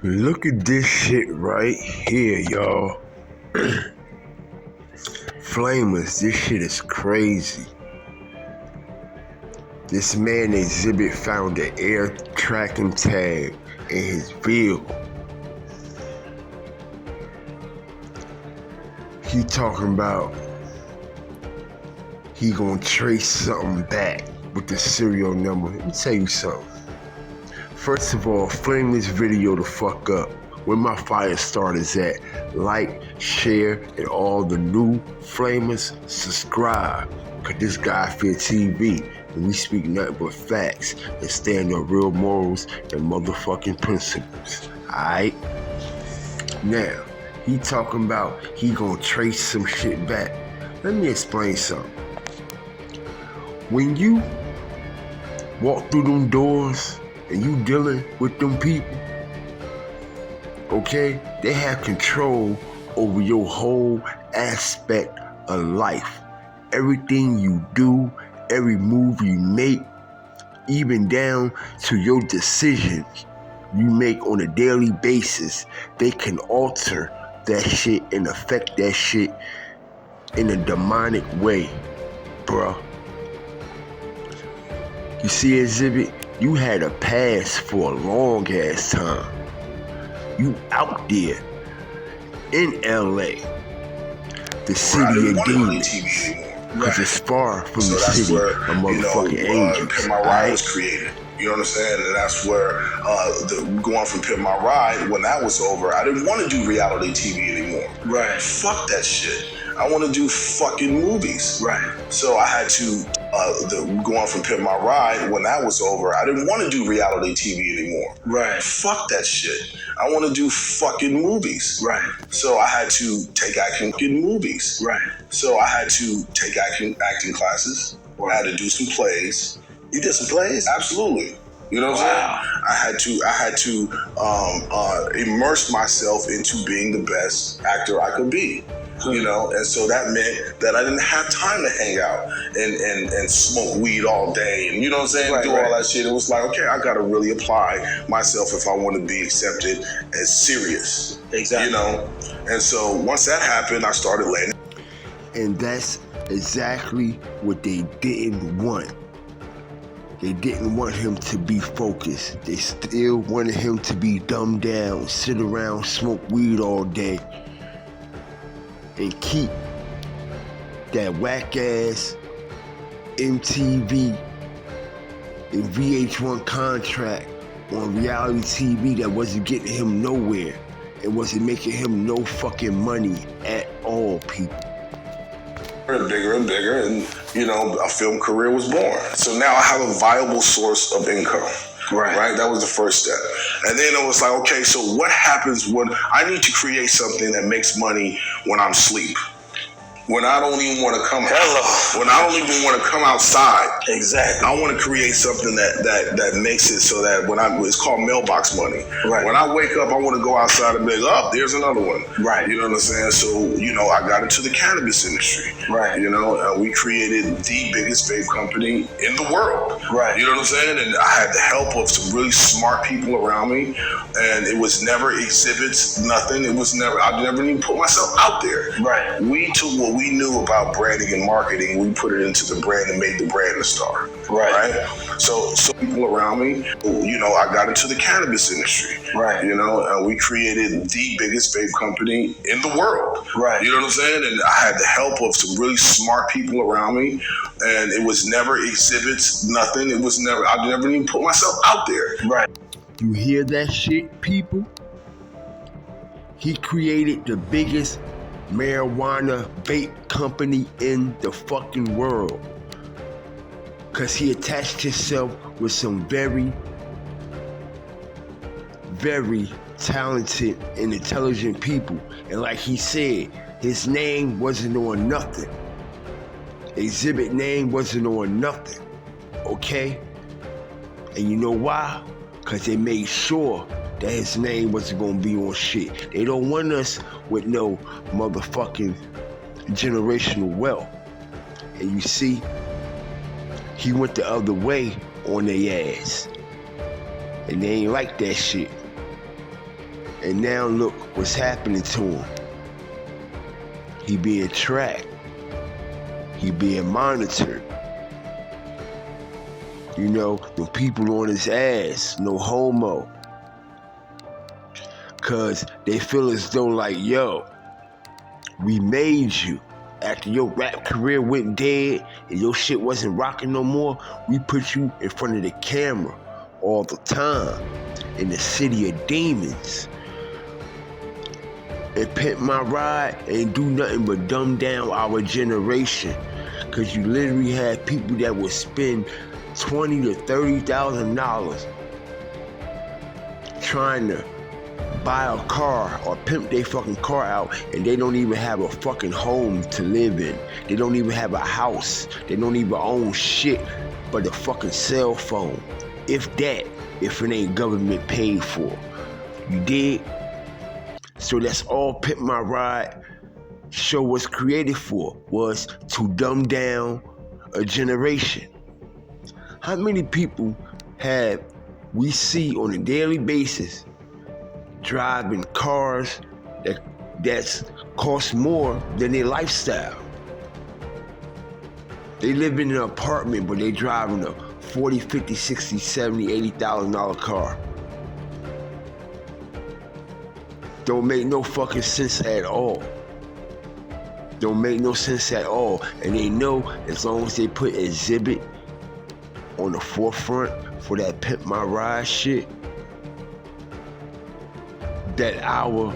Look at this shit right here, y'all. Flamers, this shit is crazy. This man Xzibit found an air tracking tag in his vehicle. He talking about he gonna trace something back with the serial number. Let me tell you something. First of all, flame this video the fuck up. Where my fire starters at. Like, share, and all the new flamers, subscribe. Cause this guy Fear TV, and we speak nothing but facts and stand on real morals and motherfucking principles. Alright? Now, he talking about he gonna trace some shit back. Let me explain something. When you walk through them doors and you dealing with them people, okay, they have control over your whole aspect of life. Everything you do, every move you make, even down to your decisions you make on a daily basis, they can alter that shit and affect that shit in a demonic way, bruh. You see, Xzibit, you had a pass for a long ass time. You out there in LA, the city of demons, because it's far from the city of motherfucking angels. Pimp My Ride was created. You know what I'm saying? And that's where going from Pimp My Ride, when that was over, I didn't want to do reality TV anymore. Right. Fuck that shit. I want to do fucking movies. Right. So I had to, going from Pimp My Ride, when that was over, I didn't want to do reality TV anymore. Right. Fuck that shit. I want to do fucking movies. Right. So I had to take acting in movies. Right. So I had to take acting classes. Or I had to do some plays. You did some plays? Absolutely. You know what I'm saying? I had to immerse myself into being the best actor I could be. You know, and so that meant that I didn't have time to hang out and smoke weed all day and, you know what I'm saying, all that shit. It was like, okay, I gotta really apply myself if I want to be accepted as serious. Exactly. You know, and so once that happened, I started laying. And that's exactly what they didn't want. They didn't want him to be focused. They still wanted him to be dumbed down, sit around, smoke weed all day, and keep that whack-ass MTV and VH1 contract on reality TV that wasn't getting him nowhere. It wasn't making him no fucking money at all, people. And bigger, and, you know, a film career was born. So now I have a viable source of income. Right. That was the first step. And then it was like, okay, so what happens when I need to create something that makes money when I'm asleep? When I don't even want to come when I don't even want to come outside. Exactly. I want to create something that makes it so that it's called mailbox money. Right. When I wake up, I want to go outside and be like, oh, there's another one. Right. You know what I'm saying? So, you know, I got into the cannabis industry. Right. You know, we created the biggest vape company in the world. Right. You know what I'm saying? And I had the help of some really smart people around me. And it was never exhibits, nothing. It was never, I never even put myself out there. Right. We took what we knew about branding and marketing, we put it into the brand and made the brand a star. Right. So people around me, you know, I got into the cannabis industry. Right. You know, we created the biggest vape company in the world. Right. You know what I'm saying? And I had the help of some really smart people around me. And it was never exhibits, nothing. It was never, I never even put myself out there. Right. You hear that shit, people? He created the biggest marijuana vape company in the fucking world. Cause he attached himself with some very, very talented and intelligent people. And like he said, his name wasn't on nothing. Xzibit name wasn't on nothing. Okay? And you know why? Cause they made sure that his name wasn't gonna be on shit. They don't want us with no motherfucking generational wealth. And you see, he went the other way on their ass. And they ain't like that shit. And now look what's happening to him. He being tracked. He being monitored. You know, the people on his ass, no homo. Cause they feel as though like, yo, we made you. After your rap career went dead and your shit wasn't rocking no more, we put you in front of the camera all the time in the city of demons. And Pimp My Ride ain't do nothing but dumb down our generation. Cause you literally had people that would spend $20,000 to $30,000 trying to buy a car or pimp their fucking car out, and they don't even have a fucking home to live in. They don't even have a house. They don't even own shit but a fucking cell phone. If that, if it ain't government paid for. You dig? So that's all Pimp My Ride show was created for, was to dumb down a generation. How many people have we see on a daily basis driving cars that's cost more than their lifestyle? They live in an apartment, but they driving a $40,000, $50,000, $60,000, $70,000, $80,000 car. Don't make no fucking sense at all. Don't make no sense at all. And they know as long as they put Xzibit on the forefront for that Pimp My Ride shit, that our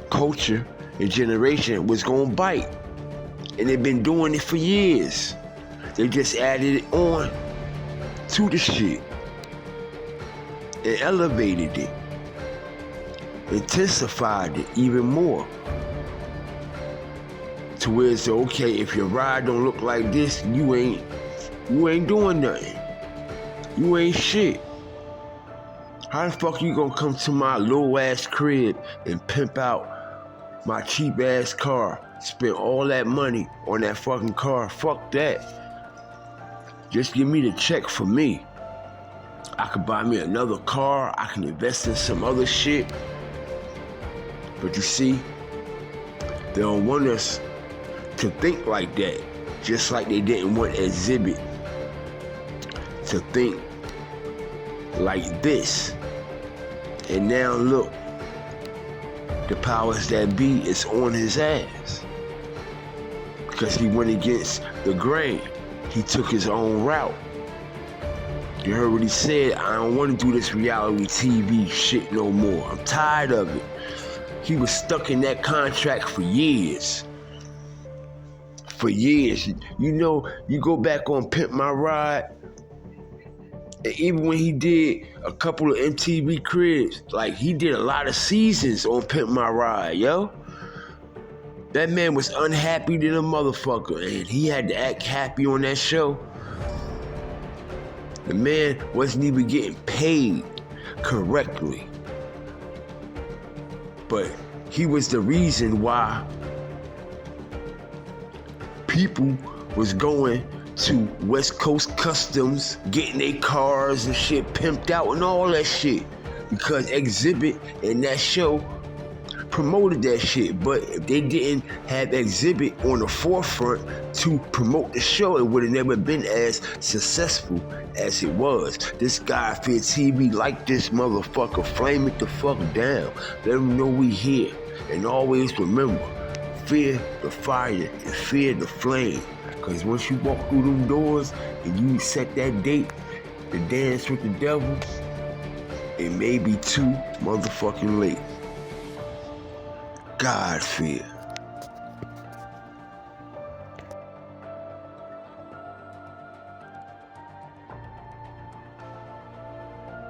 culture and generation was gonna bite. And they've been doing it for years. They just added it on to the shit and elevated it, intensified it even more. To where it's okay, if your ride don't look like this, you ain't doing nothing. You ain't shit. How the fuck you gonna come to my low ass crib and pimp out my cheap ass car? Spend all that money on that fucking car? Fuck that. Just give me the check for me. I could buy me another car. I can invest in some other shit. But you see, they don't want us to think like that. Just like they didn't want Xzibit to think like this. And now look, the powers that be is on his ass. Because he went against the grain. He took his own route. You heard what he said? I don't want to do this reality TV shit no more. I'm tired of it. He was stuck in that contract for years. For years. You know, you go back on Pimp My Ride, and even when he did a couple of MTV cribs, like he did a lot of seasons on Pimp My Ride, yo. That man was unhappy than a motherfucker, and he had to act happy on that show. The man wasn't even getting paid correctly. But he was the reason why people was going to West Coast Customs, getting their cars and shit pimped out and all that shit. Because Xzibit and that show promoted that shit. But if they didn't have Xzibit on the forefront to promote the show, it would have never been as successful as it was. This guy Fear TV like this motherfucker. Flame it the fuck down. Let them know we here. And always remember, fear the fire and fear the flame. Because once you walk through them doors and you set that date to dance with the devil, it may be too motherfucking late. God fear.